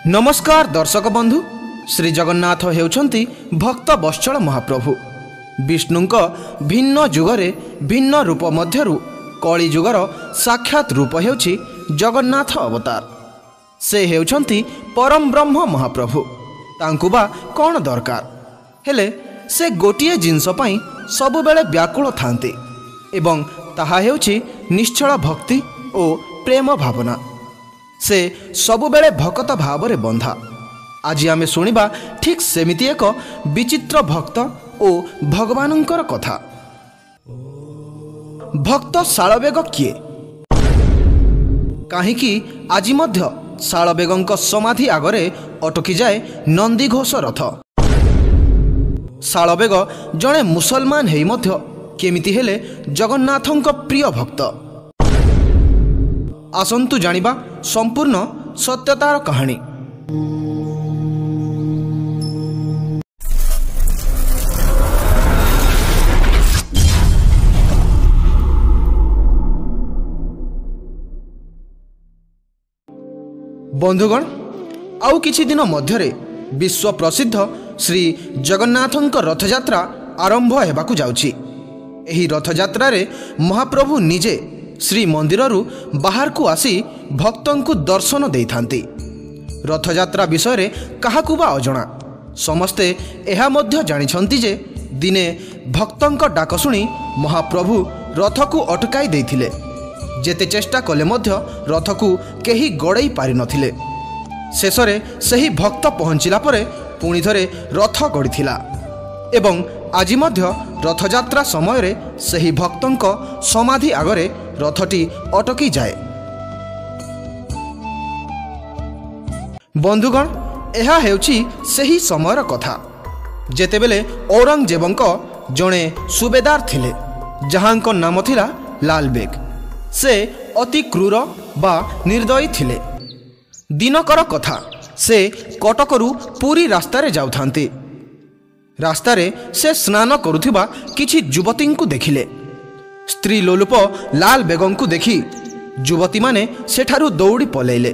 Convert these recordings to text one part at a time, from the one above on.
नमस्कार दर्शक बंधु। श्री जगन्नाथ हेउछंती भक्त वत्सल महाप्रभु। विष्णुंक भिन्न जुगरे भिन्न रूप मध्यरु कली जुगर साक्षात रूप हेउछि जगन्नाथ अवतार। से हेउछंती परम ब्रह्म महाप्रभु। तांकु बा कौन दरकार हेले से गोटिए जिनस पई सबु बेले व्याकुल थांती एवं ताहा हेउछि निश्चल भक्ति ओ प्रेम भावना। से सबुबेले भक्त भावरे बंधा। आज आमे सुनिबा ठीक सेमिति एक विचित्र भक्त ओ भगवानंकर कथा। भक्त शालवेग किए काहीकि आज मध्य शालवेगंक समाधि आगरे अटकी जाए नंदीघोष रथ। शालवेग जड़े मुसलमान हेई मध्य केमिति हेले जगन्नाथंक प्रिय भक्त। आसंतु जानिबा संपूर्ण सत्यतार कहानी। बंधुगण, आउ किछि दिन मध्यरे विश्व प्रसिद्ध श्री जगन्नाथंक रथयात्रा आरंभ हेबाकु जाउछि। एही रथयात्रा रे महाप्रभु निजे श्री मंदिररू बाहर को आसी भक्तों को दर्शन देइथांती। रथयात्रा विषय काहाकू बा अजणा समस्ते एहा मध्य जानिछंती जे दिने भक्तों डाक शुणी महाप्रभु रथ को अटकाई देइथिले। जेते चेष्टा कले मध्य रथ को केही गड़ेई पारि नथिले। शेषरे सही भक्त पहुँचिला परे पुणी थरे रथ गड़िथिला एवं आज मध्य रथयात्रा समय रे सही भक्तों समाधि आगरे रथटी अटकी जाए। बंधुगण, यह हेउछि सही समयर कथा जेतेबेले औरंगजेबंक जणे सुबेदार थिले जहांक नाम थिला लालबेग। से अति क्रूर बा निर्दयी थिले। दिनकर कथा से कटकरू पुरी रास्तारे जाउथांती। रास्तारे से स्नान करुथिबा किछि युवती को देखिले। स्त्री लोलुप लाल बेगं को देखि युवती माने सेठारु दौड़ी पलैले।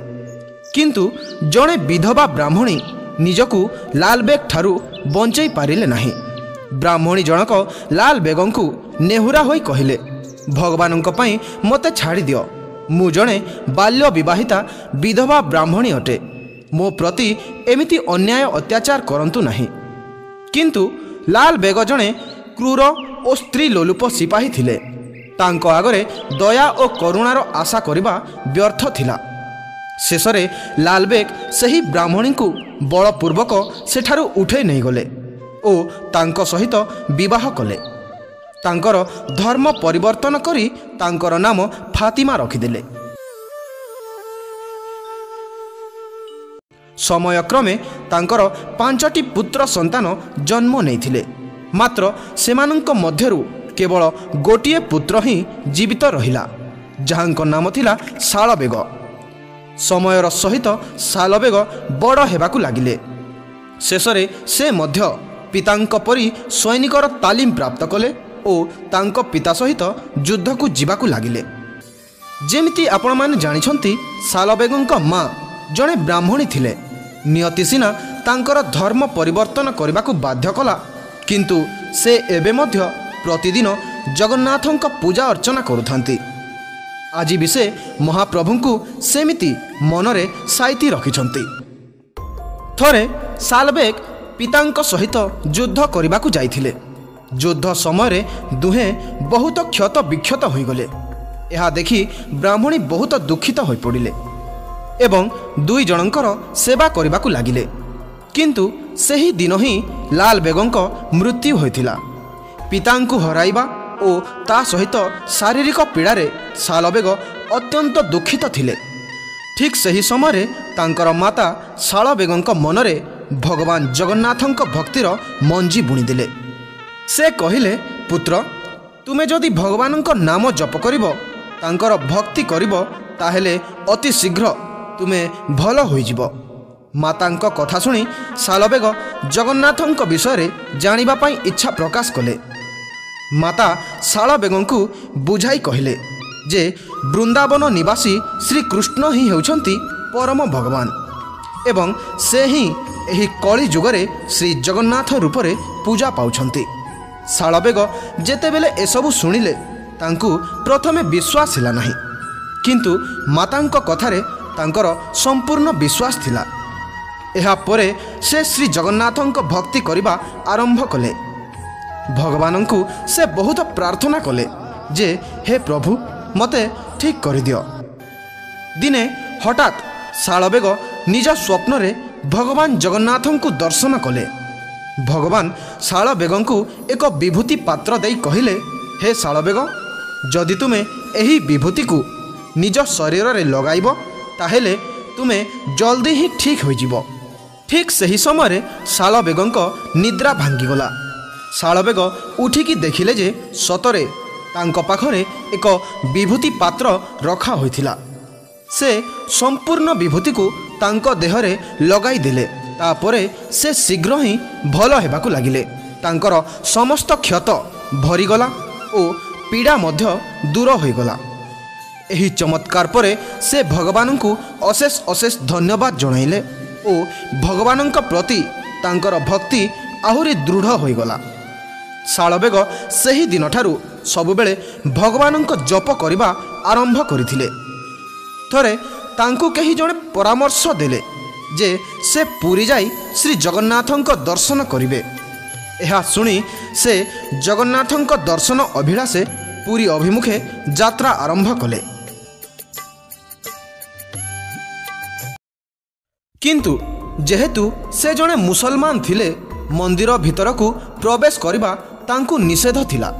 किंतु जड़े विधवा ब्राह्मणी निजकू लाल बेग ठारू बंचई पारिले नाही। ब्राह्मणी जनक लाल बेगं को नेहुरा होई कहिले, भगवानंक पई मते छाड़ी दियो। मु जणे बाल्य विवाहिता विधवा ब्राह्मणी अटे। मो प्रति एमिति अन्याय अत्याचार करंतु नाही। किंतु लाल बेग जणे क्रूर और स्त्री लोलुप सिपाही थिले। तांको आगरे दया और करुणार आशा करिबा व्यर्थ थिला। शेषरे लाल बेग सही ब्राह्मणी को बलपूर्वक सेठारु उठे नहीं गले ओ तांको सहित विवाह कले। तांकर धर्म परिवर्तन करी तांकर नाम फातिमा रखिदेले। समयक्रमे तांकर 5टी पुत्र संतान जन्म नैथिले। मात्र सेमानंक मध्यरु केवल गोटिए पुत्र ही जीवित रहिला जहांक नाम थिला शालवेग। समयर सहित शालवेग बड़ हेबाकू लागिले। शेषरे से मध्य पितांक परी सैनिकर तालीम प्राप्त कले ओ तांक पिता सहित युद्ध को जीवाकू लागिले। जेमिति आपण माने जानिछंती शालवेगंक मां जणे ब्राह्मणी थिले। नियति सिना तांकर धर्म परिवर्तन करबाकू बाध्य कला, किंतु से एबे मध्य प्रतिदिन जगन्नाथंक पूजा अर्चना करुथांती। आज भी से महाप्रभुंकु सेमिति मनरे साइती रखिछंती। थरे शालवेग पितांक सहित युद्ध करबाकू जाइथिले। युद्ध समय दुहे बहुत क्षत विक्षत होइगले। यह देखि ब्राह्मणी बहुत दुखित होई पड़िले एवं दुई जनंकर सेवा करबाकू लागिले। किंतु सही दिन ही लाल बेगंक मृत्यु होइथिला। पितांकु हराइबा ओ ता सहित शारीरिक पीड़ारे शालवेग अत्यंत दुखित थिले। ठीक सही समय तांकर माता शालवेगंक मनरे भगवान जगन्नाथंक भक्तिर मंजी बुणीदेले। से कहिले, पुत्र तुमे जदि भगवानंक नाम जप करिब तांकर भक्ति करिब ताहेले अति शीघ्र तुमे भल होइजिब। मातांक कथा शुणी शालवेग जगन्नाथंक विषय जानिबा पई इच्छा प्रकाश कले। माता शालवेगंकु बुझाई कहिले जे वृंदावन निवासी श्री कृष्ण ही हेउछंती परम भगवान। ଏବଂ ସେ ହିଁ ଏହି କଳି ଯୁଗରେ ଶ୍ରୀ ଜଗନ୍ନାଥ ରୂପରେ ପୂଜା ପାଉଛନ୍ତି। ଶାଳବେଗ ଯେତେବେଳେ ଏସବୁ ଶୁଣିଲେ ତାଙ୍କୁ ପ୍ରଥମେ ବିଶ୍ୱାସ ହେଲା ନାହିଁ, କିନ୍ତୁ ମାତାଙ୍କ କଥାରେ ତାଙ୍କର ସମ୍ପୂର୍ଣ୍ଣ ବିଶ୍ୱାସ ଥିଲା। ଏହାପରେ ସେ ଶ୍ରୀ ଜଗନ୍ନାଥଙ୍କ ଭକ୍ତି କରିବା ଆରମ୍ଭ କଲେ। ଭଗବାନଙ୍କୁ ସେ ବହୁତ ପ୍ରାର୍ଥନା କଲେ ଯେ ହେ ପ୍ରଭୁ ମୋତେ ଠିକ୍ କରିଦିଅ। ଦିନେ ହଠାତ୍ ଶାଳବେଗ ନିଜ ସ୍ୱପ୍ନରେ ଭଗବାନ ଜଗନ୍ନାଥଙ୍କୁ ଦର୍ଶନ କଲେ। ଭଗବାନ ଶାଳବେଗଙ୍କୁ ଏକ ବିଭୂତି ପାତ୍ର ଦେଇ କହିଲେ, ହେ ଶାଳବେଗ, ଯଦି ତୁମେ ଏହି ବିଭୂତିକୁ ନିଜ ଶରୀରରେ ଲଗାଇବ ତାହେଲେ ତୁମେ ଜଲ୍ଦି ହିଁ ଠିକ୍ ହୋଇଯିବ। ଠିକ୍ ସେହି ସମୟରେ ଶାଳବେଗଙ୍କ ନିଦ୍ରା ଭାଙ୍ଗିଗଲା। ଶାଳବେଗ ଉଠିକି ଦେଖିଲେ ଯେ ସତରେ ତାଙ୍କ ପାଖରେ ଏକ ବିଭୂତି ପାତ୍ର ରଖା ହୋଇଥିଲା। ସେ ସମ୍ପୂର୍ଣ୍ଣ ବିଭୂତିକୁ ତାଙ୍କ ଦେହରେ ଲଗାଇ ଦେଲେ। ତାପରେ ସେ ଶୀଘ୍ର ହିଁ ଭଲ ହେବାକୁ ଲାଗିଲେ। ତାଙ୍କର ସମସ୍ତ କ୍ଷତ ଭରିଗଲା ଓ ପୀଡ଼ା ମଧ୍ୟ ଦୂର ହୋଇଗଲା। ଏହି ଚମତ୍କାର ପରେ ସେ ଭଗବାନଙ୍କୁ ଅଶେଷ ଅଶେଷ ଧନ୍ୟବାଦ ଜଣାଇଲେ ଓ ଭଗବାନଙ୍କ ପ୍ରତି ତାଙ୍କର ଭକ୍ତି ଆହୁରି ଦୃଢ଼ ହୋଇଗଲା। ଶାଳବେଗ ସେହି ଦିନଠାରୁ ସବୁବେଳେ ଭଗବାନଙ୍କ ଜପ କରିବା ଆରମ୍ଭ କରିଥିଲେ। ଥରେ ତାଙ୍କୁ କେହି ଜଣେ ପରାମର୍ଶ ଦେଲେ ଯେ ସେ ପୁରୀ ଯାଇ ଶ୍ରୀ ଜଗନ୍ନାଥଙ୍କ ଦର୍ଶନ କରିବେ। ଏହା ଶୁଣି ସେ ଜଗନ୍ନାଥଙ୍କ ଦର୍ଶନ ଅଭିଳାଷେ ପୁରୀ ଅଭିମୁଖେ ଯାତ୍ରା ଆରମ୍ଭ କଲେ। କିନ୍ତୁ ଯେହେତୁ ସେ ଜଣେ ମୁସଲମାନ ଥିଲେ, ମନ୍ଦିର ଭିତରକୁ ପ୍ରବେଶ କରିବା ତାଙ୍କୁ ନିଷେଧ ଥିଲା।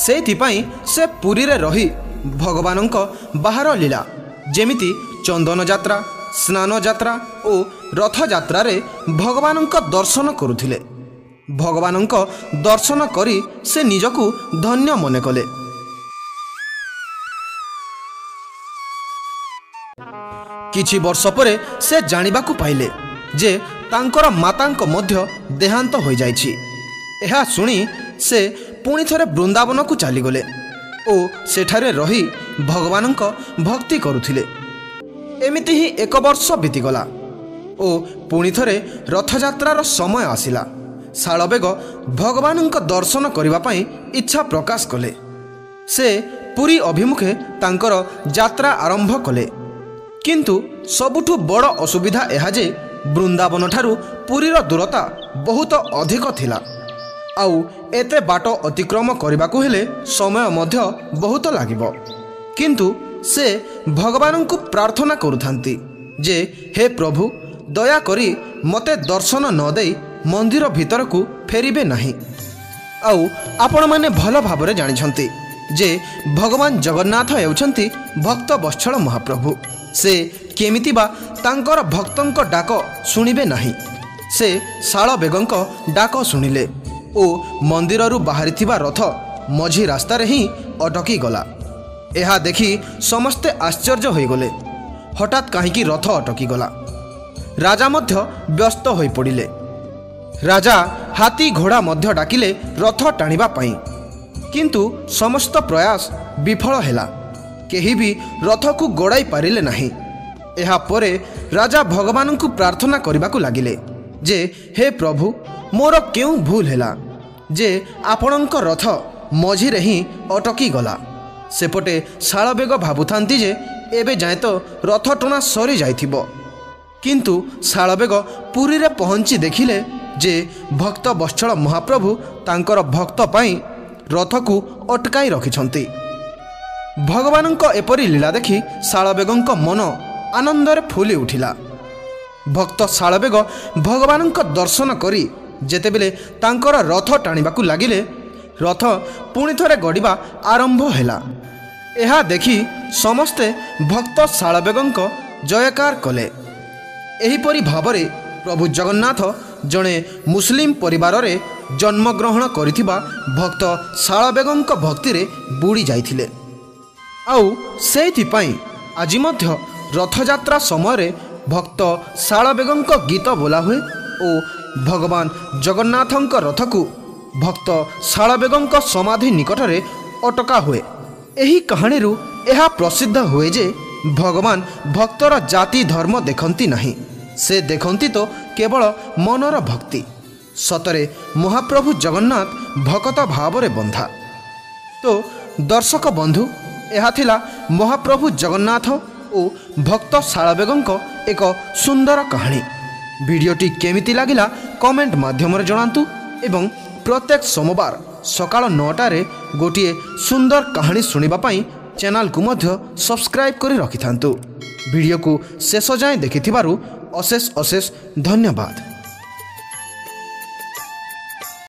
ସେଇଥିପାଇଁ ସେ ପୁରୀରେ ରହି ଭଗବାନଙ୍କ ବାହାର ଲୀଳା ଯେମିତି ଚନ୍ଦନ ଯାତ୍ରା, ସ୍ନାନ ଯାତ୍ରା ଓ ରଥଯାତ୍ରାରେ ଭଗବାନଙ୍କ ଦର୍ଶନ କରୁଥିଲେ। ଭଗବାନଙ୍କ ଦର୍ଶନ କରି ସେ ନିଜକୁ ଧନ୍ୟ ମନେ କଲେ। କିଛି ବର୍ଷ ପରେ ସେ ଜାଣିବାକୁ ପାଇଲେ ଯେ ତାଙ୍କର ମାତାଙ୍କ ମଧ୍ୟ ଦେହାନ୍ତ ହୋଇଯାଇଛି। ଏହା ଶୁଣି ସେ ପୁଣି ଥରେ ବୃନ୍ଦାବନକୁ ଚାଲିଗଲେ ଓ ସେଠାରେ ରହି ଭଗବାନଙ୍କ ଭକ୍ତି କରୁଥିଲେ। ଏମିତି ହିଁ 1 ବର୍ଷ ବିତିଗଲା ଓ ପୁଣି ଥରେ ରଥଯାତ୍ରାର ସମୟ ଆସିଲା। ଶାଳବେଗ ଭଗବାନଙ୍କ ଦର୍ଶନ କରିବା ପାଇଁ ଇଚ୍ଛା ପ୍ରକାଶ କଲେ। ସେ ପୁରୀ ଅଭିମୁଖେ ତାଙ୍କର ଯାତ୍ରା ଆରମ୍ଭ କଲେ। କିନ୍ତୁ ସବୁଠୁ ବଡ଼ ଅସୁବିଧା ଏହା ଯେ ବୃନ୍ଦାବନଠାରୁ ପୁରୀର ଦୂରତା ବହୁତ ଅଧିକ ଥିଲା। ଆଉ ଏତେ ବାଟ ଅତିକ୍ରମ କରିବାକୁ ହେଲେ ସମୟ ମଧ୍ୟ ବହୁତ ଲାଗିବ। କିନ୍ତୁ ସେ ଭଗବାନଙ୍କୁ ପ୍ରାର୍ଥନା କରୁଥାନ୍ତି ଯେ ହେ ପ୍ରଭୁ, ଦୟାକରି ମୋତେ ଦର୍ଶନ ନ ଦେଇ ମନ୍ଦିର ଭିତରକୁ ଫେରିବେ ନାହିଁ। ଆଉ ଆପଣମାନେ ଭଲ ଭାବରେ ଜାଣିଛନ୍ତି ଯେ ଭଗବାନ ଜଗନ୍ନାଥ ହେଉଛନ୍ତି ଭକ୍ତ ବତ୍ସଳ ମହାପ୍ରଭୁ। ସେ କେମିତି ବା ତାଙ୍କର ଭକ୍ତଙ୍କ ଡାକ ଶୁଣିବେ ନାହିଁ। ସେ ଶାଳବେଗଙ୍କ ଡାକ ଶୁଣିଲେ ଓ ମନ୍ଦିରରୁ ବାହାରିଥିବା ରଥ ମଝି ରାସ୍ତାରେ ହିଁ ଅଟକି ଗଲା। ଏହା ଦେଖି ସମସ୍ତେ ଆଶ୍ଚର୍ଯ୍ୟ ହୋଇଗଲେ। ହଠାତ୍ କାହିଁକି ରଥ ଅଟକିଗଲା? ରାଜା ମଧ୍ୟ ବ୍ୟସ୍ତ ହୋଇପଡ଼ିଲେ। ରାଜା ହାତୀ ଘୋଡ଼ା ମଧ୍ୟ ଡାକିଲେ ରଥ ଟାଣିବା ପାଇଁ, କିନ୍ତୁ ସମସ୍ତ ପ୍ରୟାସ ବିଫଳ ହେଲା। କେହି ବି ରଥକୁ ଗଡ଼ାଇ ପାରିଲେ ନାହିଁ। ଏହାପରେ ରାଜା ଭଗବାନଙ୍କୁ ପ୍ରାର୍ଥନା କରିବାକୁ ଲାଗିଲେ ଯେ ହେ ପ୍ରଭୁ, ମୋର କେଉଁ ଭୁଲ ହେଲା ଯେ ଆପଣଙ୍କ ରଥ ମଝିରେ ହିଁ ଅଟକି ଗଲା? ସେପଟେ ଶାଳବେଗ ଭାବୁଥାନ୍ତି ଯେ ଏବେ ଯାଏଁ ତ ରଥ ଟଣା ସରିଯାଇଥିବ। କିନ୍ତୁ ଶାଳବେଗ ପୁରୀରେ ପହଞ୍ଚି ଦେଖିଲେ ଯେ ଭକ୍ତ ବତ୍ସଳ ମହାପ୍ରଭୁ ତାଙ୍କର ଭକ୍ତ ପାଇଁ ରଥକୁ ଅଟକାଇ ରଖିଛନ୍ତି। ଭଗବାନଙ୍କ ଏପରି ଲୀଳା ଦେଖି ଶାଳବେଗଙ୍କ ମନ ଆନନ୍ଦରେ ଫୁଲି ଉଠିଲା। ଭକ୍ତ ଶାଳବେଗ ଭଗବାନଙ୍କ ଦର୍ଶନ କରି ଯେତେବେଳେ ତାଙ୍କର ରଥ ଟାଣିବାକୁ ଲାଗିଲେ, ରଥ ପୁଣି ଥରେ ଗଡ଼ିବା ଆରମ୍ଭ ହେଲା। ଏହା ଦେଖି ସମସ୍ତେ ଭକ୍ତ ଶାଳବେଗଙ୍କ ଜୟକାର କଲେ। ଏହିପରି ଭାବରେ ପ୍ରଭୁ ଜଗନ୍ନାଥ ଜଣେ ମୁସଲିମ ପରିବାରରେ ଜନ୍ମଗ୍ରହଣ କରିଥିବା ଭକ୍ତ ଶାଳବେଗଙ୍କ ଭକ୍ତିରେ ବୁଡ଼ି ଯାଇଥିଲେ। ଆଉ ସେଇଥିପାଇଁ ଆଜି ମଧ୍ୟ ରଥଯାତ୍ରା ସମୟରେ ଭକ୍ତ ଶାଳବେଗଙ୍କ ଗୀତ ବୋଲାହୁଏ ଓ ଭଗବାନ ଜଗନ୍ନାଥଙ୍କ ରଥକୁ ଭକ୍ତ ଶାଳବେଗଙ୍କ ସମାଧି ନିକଟରେ ଅଟକା ହୁଏ। ଏହି କାହାଣୀରୁ ଏହା ପ୍ରସିଦ୍ଧ ହୁଏ ଯେ ଭଗବାନ ଭକ୍ତର ଜାତି ଧର୍ମ ଦେଖନ୍ତି ନାହିଁ। ସେ ଦେଖନ୍ତି ତ କେବଳ ମନର ଭକ୍ତି। ସତରେ ମହାପ୍ରଭୁ ଜଗନ୍ନାଥ ଭକତ ଭାବରେ ବନ୍ଧା। ତ ଦର୍ଶକ ବନ୍ଧୁ, ଏହା ଥିଲା ମହାପ୍ରଭୁ ଜଗନ୍ନାଥ ଓ ଭକ୍ତ ଶାଳବେଗଙ୍କ ଏକ ସୁନ୍ଦର କାହାଣୀ। ଭିଡ଼ିଓଟି କେମିତି ଲାଗିଲା କମେଣ୍ଟ ମାଧ୍ୟମରେ ଜଣାନ୍ତୁ ଏବଂ ପ୍ରତ୍ୟେକ ସୋମବାର ସକାଳ 9ଟାରେ ଗୋଟିଏ ସୁନ୍ଦର କାହାଣୀ ଶୁଣିବା ପାଇଁ ଚ୍ୟାନେଲକୁ ମଧ୍ୟ ସବସ୍କ୍ରାଇବ୍ କରି ରଖିଥାନ୍ତୁ। ଭିଡ଼ିଓକୁ ଶେଷ ଯାଏଁ ଦେଖିଥିବାରୁ ଅଶେଷ ଅଶେଷ ଧନ୍ୟବାଦ।